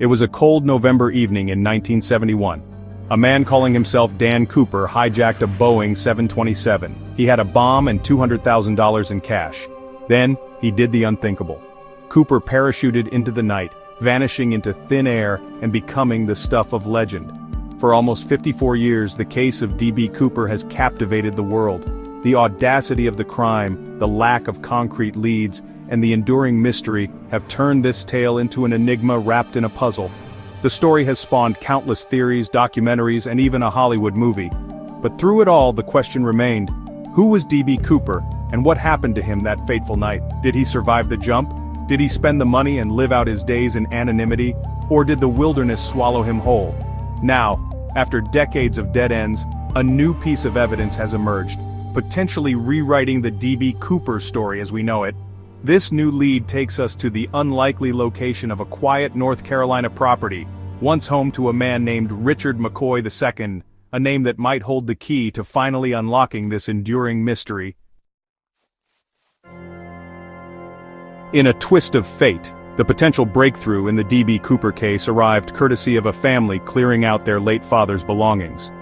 It was a cold November evening in 1971. A man calling himself Dan Cooper hijacked a Boeing 727. He had a bomb and $200,000 in cash. Then, he did the unthinkable. Cooper parachuted into the night, vanishing into thin air and becoming the stuff of legend. For almost 54 years, the case of D.B. Cooper has captivated the world. The audacity of the crime, the lack of concrete leads, and the enduring mystery have turned this tale into an enigma wrapped in a puzzle. The story has spawned countless theories, documentaries, and even a Hollywood movie. But through it all, the question remained: who was D.B. Cooper, and what happened to him that fateful night? Did he survive the jump? Did he spend the money and live out his days in anonymity? Or did the wilderness swallow him whole? Now, after decades of dead ends, a new piece of evidence has emerged, potentially rewriting the D.B. Cooper story as we know it. This new lead takes us to the unlikely location of a quiet North Carolina property, once home to a man named Richard McCoy II, a name that might hold the key to finally unlocking this enduring mystery. In a twist of fate, the potential breakthrough in the D.B. Cooper case arrived courtesy of a family clearing out their late father's belongings.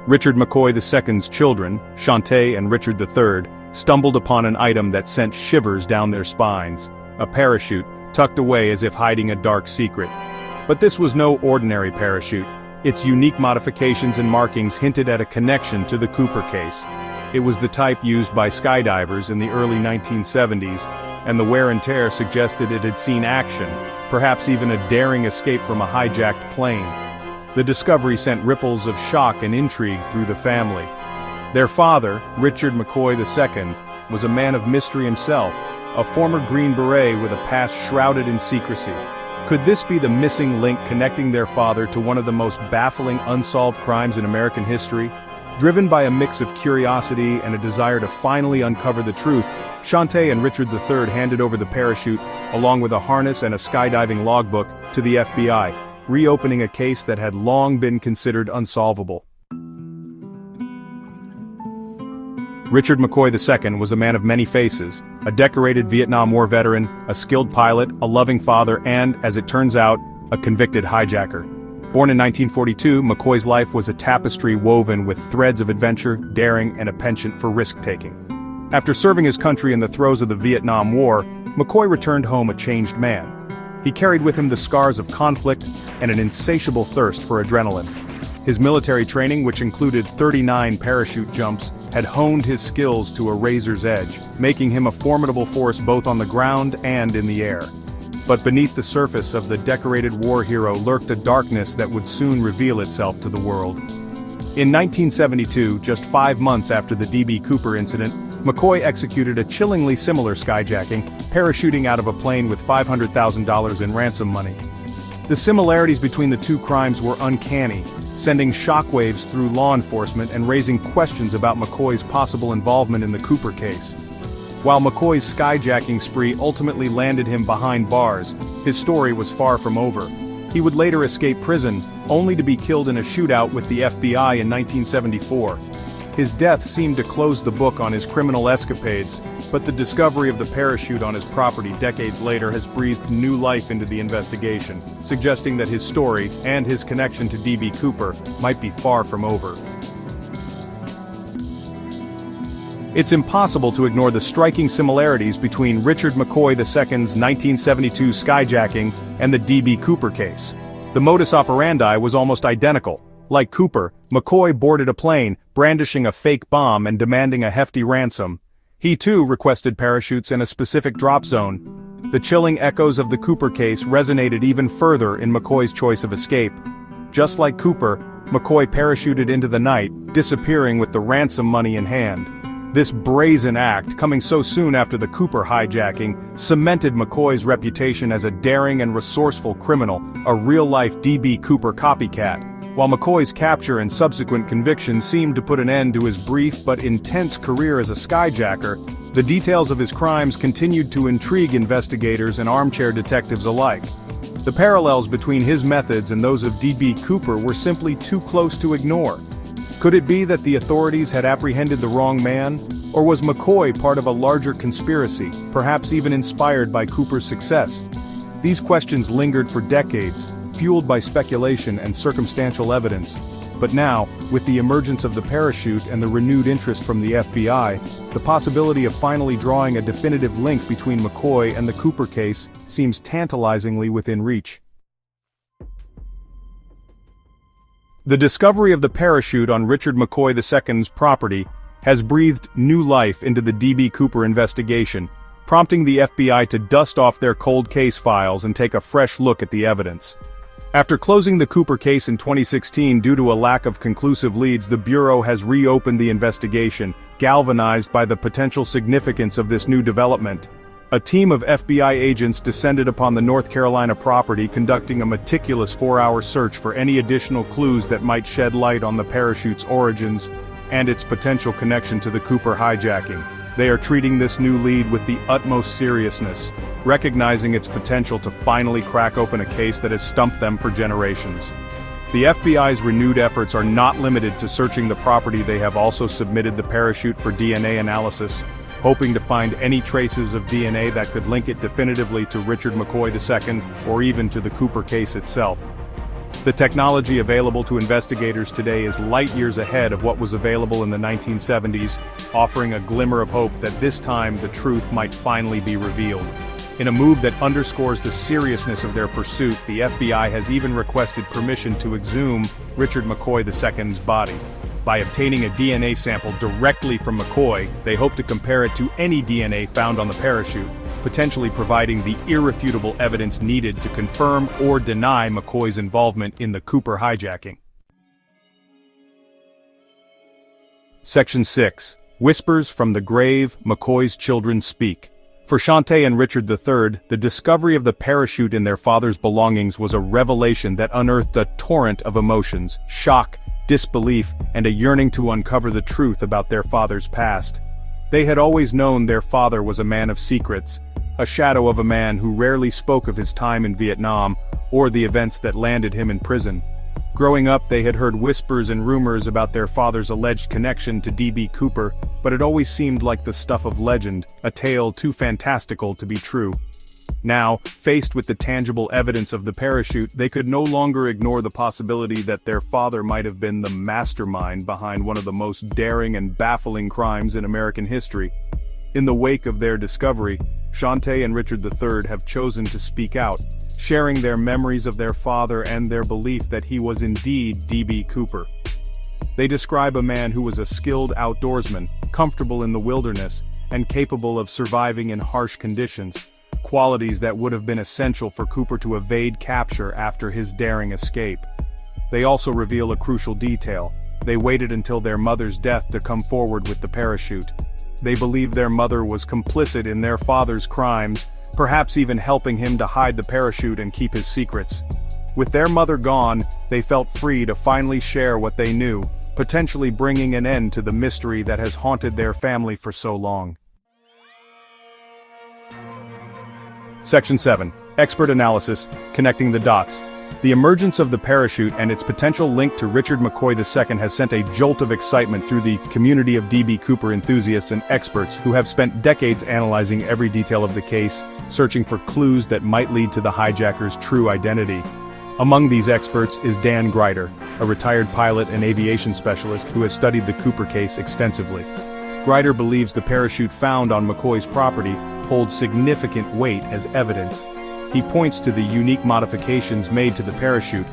Richard McCoy II's children, Shantae and Richard III, stumbled upon an item that sent shivers down their spines, a parachute tucked away as if hiding a dark secret. But this was no ordinary parachute. Its unique modifications and markings hinted at a connection to the Cooper case. It was the type used by skydivers in the early 1970s, and the wear and tear suggested it had seen action, perhaps even a daring escape from a hijacked plane. The discovery sent ripples of shock and intrigue through the family. Their father, Richard McCoy II, was a man of mystery himself, a former Green Beret with a past shrouded in secrecy. Could this be the missing link connecting their father to one of the most baffling unsolved crimes in American history? Driven by a mix of curiosity and a desire to finally uncover the truth, Shantae and Richard III handed over the parachute, along with a harness and a skydiving logbook, to the FBI, reopening a case that had long been considered unsolvable. Richard McCoy II was a man of many faces, a decorated Vietnam War veteran, a skilled pilot, a loving father, and, as it turns out, a convicted hijacker. Born in 1942, McCoy's life was a tapestry woven with threads of adventure, daring, and a penchant for risk-taking. After serving his country in the throes of the Vietnam War, McCoy returned home a changed man. He carried with him the scars of conflict and an insatiable thirst for adrenaline. His military training, which included 39 parachute jumps, had honed his skills to a razor's edge, making him a formidable force both on the ground and in the air. But beneath the surface of the decorated war hero lurked a darkness that would soon reveal itself to the world. In 1972, just 5 months after the D.B. Cooper incident, McCoy executed a chillingly similar skyjacking, parachuting out of a plane with $500,000 in ransom money. The similarities between the two crimes were uncanny, sending shockwaves through law enforcement and raising questions about McCoy's possible involvement in the Cooper case. While McCoy's skyjacking spree ultimately landed him behind bars, his story was far from over. He would later escape prison, only to be killed in a shootout with the FBI in 1974. His death seemed to close the book on his criminal escapades, but the discovery of the parachute on his property decades later has breathed new life into the investigation, suggesting that his story, and his connection to D.B. Cooper, might be far from over. It's impossible to ignore the striking similarities between Richard McCoy II's 1972 skyjacking and the D.B. Cooper case. The modus operandi was almost identical. Like Cooper, McCoy boarded a plane, brandishing a fake bomb and demanding a hefty ransom. He too requested parachutes in a specific drop zone. The chilling echoes of the Cooper case resonated even further in McCoy's choice of escape. Just like Cooper, McCoy parachuted into the night, disappearing with the ransom money in hand. This brazen act, coming so soon after the Cooper hijacking, cemented McCoy's reputation as a daring and resourceful criminal, a real-life D.B. Cooper copycat. While McCoy's capture and subsequent conviction seemed to put an end to his brief but intense career as a skyjacker, the details of his crimes continued to intrigue investigators and armchair detectives alike. The parallels between his methods and those of D.B. Cooper were simply too close to ignore. Could it be that the authorities had apprehended the wrong man? Or was McCoy part of a larger conspiracy, perhaps even inspired by Cooper's success? These questions lingered for decades, fueled by speculation and circumstantial evidence. But now, with the emergence of the parachute and the renewed interest from the FBI, the possibility of finally drawing a definitive link between McCoy and the Cooper case seems tantalizingly within reach. The discovery of the parachute on Richard McCoy II's property has breathed new life into the D.B. Cooper investigation, prompting the FBI to dust off their cold case files and take a fresh look at the evidence. After closing the Cooper case in 2016 due to a lack of conclusive leads, the Bureau has reopened the investigation, galvanized by the potential significance of this new development. A team of FBI agents descended upon the North Carolina property, conducting a meticulous 4-hour search for any additional clues that might shed light on the parachute's origins and its potential connection to the Cooper hijacking. They are treating this new lead with the utmost seriousness, recognizing its potential to finally crack open a case that has stumped them for generations. The FBI's renewed efforts are not limited to searching the property. They have also submitted the parachute for DNA analysis, hoping to find any traces of DNA that could link it definitively to Richard McCoy II or even to the Cooper case itself. The technology available to investigators today is light years ahead of what was available in the 1970s, offering a glimmer of hope that this time the truth might finally be revealed. In a move that underscores the seriousness of their pursuit, the FBI has even requested permission to exhume Richard McCoy II's body. By obtaining a DNA sample directly from McCoy, they hope to compare it to any DNA found on the parachute, potentially providing the irrefutable evidence needed to confirm or deny McCoy's involvement in the Cooper hijacking. Section 6. Whispers from the Grave, McCoy's Children Speak. For Shantae and Richard III, the discovery of the parachute in their father's belongings was a revelation that unearthed a torrent of emotions: shock, disbelief, and a yearning to uncover the truth about their father's past. They had always known their father was a man of secrets, a shadow of a man who rarely spoke of his time in Vietnam or the events that landed him in prison. Growing up, they had heard whispers and rumors about their father's alleged connection to D.B. Cooper, but it always seemed like the stuff of legend, a tale too fantastical to be true. Now, faced with the tangible evidence of the parachute, they could no longer ignore the possibility that their father might have been the mastermind behind one of the most daring and baffling crimes in American history. In the wake of their discovery, Shantae and Richard III have chosen to speak out, sharing their memories of their father and their belief that he was indeed D.B. Cooper. They describe a man who was a skilled outdoorsman, comfortable in the wilderness, and capable of surviving in harsh conditions, qualities that would have been essential for Cooper to evade capture after his daring escape. They also reveal a crucial detail: they waited until their mother's death to come forward with the parachute. They believe their mother was complicit in their father's crimes, perhaps even helping him to hide the parachute and keep his secrets. With their mother gone, they felt free to finally share what they knew, potentially bringing an end to the mystery that has haunted their family for so long. Section 7. Expert Analysis, Connecting the Dots. The emergence of the parachute and its potential link to Richard McCoy II has sent a jolt of excitement through the community of D.B. Cooper enthusiasts and experts who have spent decades analyzing every detail of the case, searching for clues that might lead to the hijacker's true identity. Among these experts is Dan Grider, a retired pilot and aviation specialist who has studied the Cooper case extensively. Grider believes the parachute found on McCoy's property holds significant weight as evidence. He points to the unique modifications made to the parachute,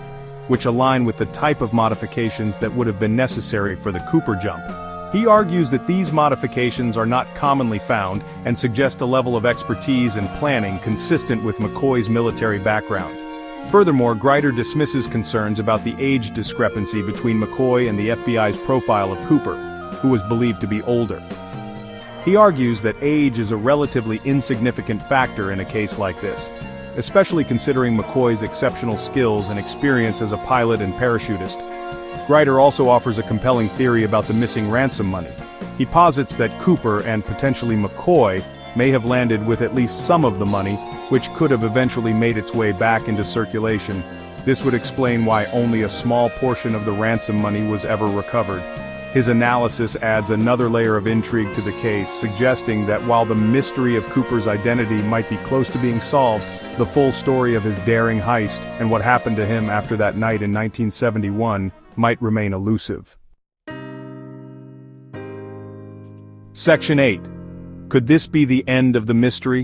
which align with the type of modifications that would have been necessary for the Cooper jump. He argues that these modifications are not commonly found and suggest a level of expertise and planning consistent with McCoy's military background. Furthermore, Grider dismisses concerns about the age discrepancy between McCoy and the FBI's profile of Cooper, who was believed to be older. He argues that age is a relatively insignificant factor in a case like this, especially considering McCoy's exceptional skills and experience as a pilot and parachutist. Grider also offers a compelling theory about the missing ransom money. He posits that Cooper and potentially McCoy may have landed with at least some of the money, which could have eventually made its way back into circulation. This would explain why only a small portion of the ransom money was ever recovered. His analysis adds another layer of intrigue to the case, suggesting that while the mystery of Cooper's identity might be close to being solved, the full story of his daring heist and what happened to him after that night in 1971 might remain elusive. Section 8. Could this be the end of the mystery?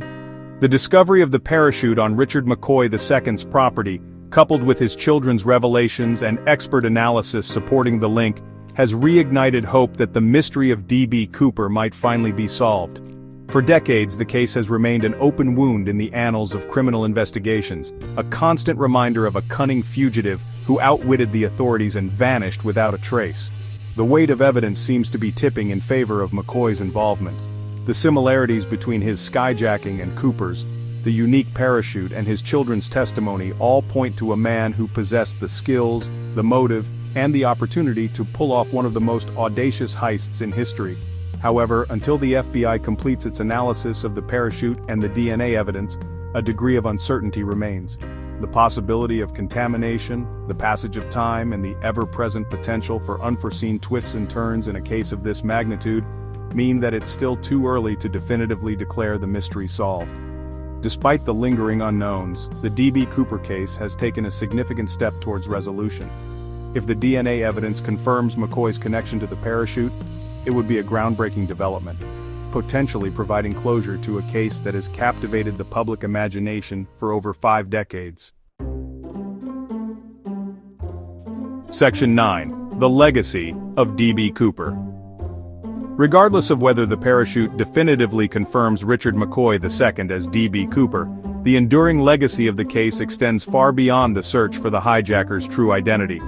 The discovery of the parachute on Richard McCoy II's property, coupled with his children's revelations and expert analysis supporting the link, has reignited hope that the mystery of D.B. Cooper might finally be solved. For decades, the case has remained an open wound in the annals of criminal investigations, a constant reminder of a cunning fugitive who outwitted the authorities and vanished without a trace. The weight of evidence seems to be tipping in favor of McCoy's involvement. The similarities between his skyjacking and Cooper's, the unique parachute and his children's testimony all point to a man who possessed the skills, the motive, and the opportunity to pull off one of the most audacious heists in history. However, until the FBI completes its analysis of the parachute and the DNA evidence, a degree of uncertainty remains. The possibility of contamination, the passage of time, and the ever-present potential for unforeseen twists and turns in a case of this magnitude mean that it's still too early to definitively declare the mystery solved. Despite the lingering unknowns, the D.B. Cooper case has taken a significant step towards resolution. If the DNA evidence confirms McCoy's connection to the parachute, it would be a groundbreaking development, potentially providing closure to a case that has captivated the public imagination for over 5 decades. Section 9. The Legacy of D.B. Cooper. Regardless of whether the parachute definitively confirms Richard McCoy II as D.B. Cooper, the enduring legacy of the case extends far beyond the search for the hijacker's true identity.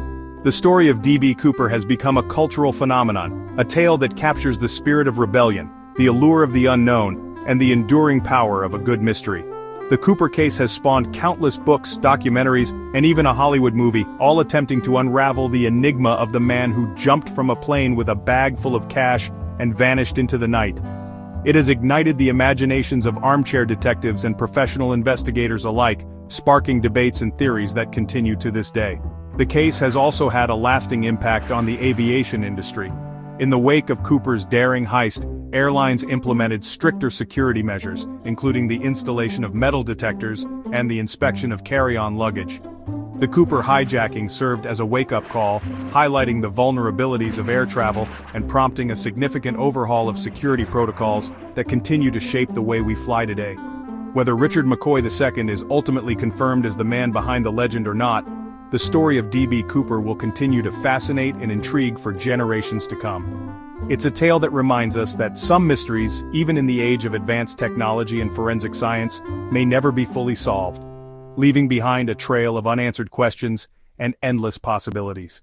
The story of D.B. Cooper has become a cultural phenomenon, a tale that captures the spirit of rebellion, the allure of the unknown, and the enduring power of a good mystery. The Cooper case has spawned countless books, documentaries, and even a Hollywood movie, all attempting to unravel the enigma of the man who jumped from a plane with a bag full of cash and vanished into the night. It has ignited the imaginations of armchair detectives and professional investigators alike, sparking debates and theories that continue to this day. The case has also had a lasting impact on the aviation industry. In the wake of Cooper's daring heist, airlines implemented stricter security measures, including the installation of metal detectors and the inspection of carry-on luggage. The Cooper hijacking served as a wake-up call, highlighting the vulnerabilities of air travel and prompting a significant overhaul of security protocols that continue to shape the way we fly today. Whether Richard McCoy II is ultimately confirmed as the man behind the legend or not, the story of D.B. Cooper will continue to fascinate and intrigue for generations to come. It's a tale that reminds us that some mysteries, even in the age of advanced technology and forensic science, may never be fully solved, leaving behind a trail of unanswered questions and endless possibilities.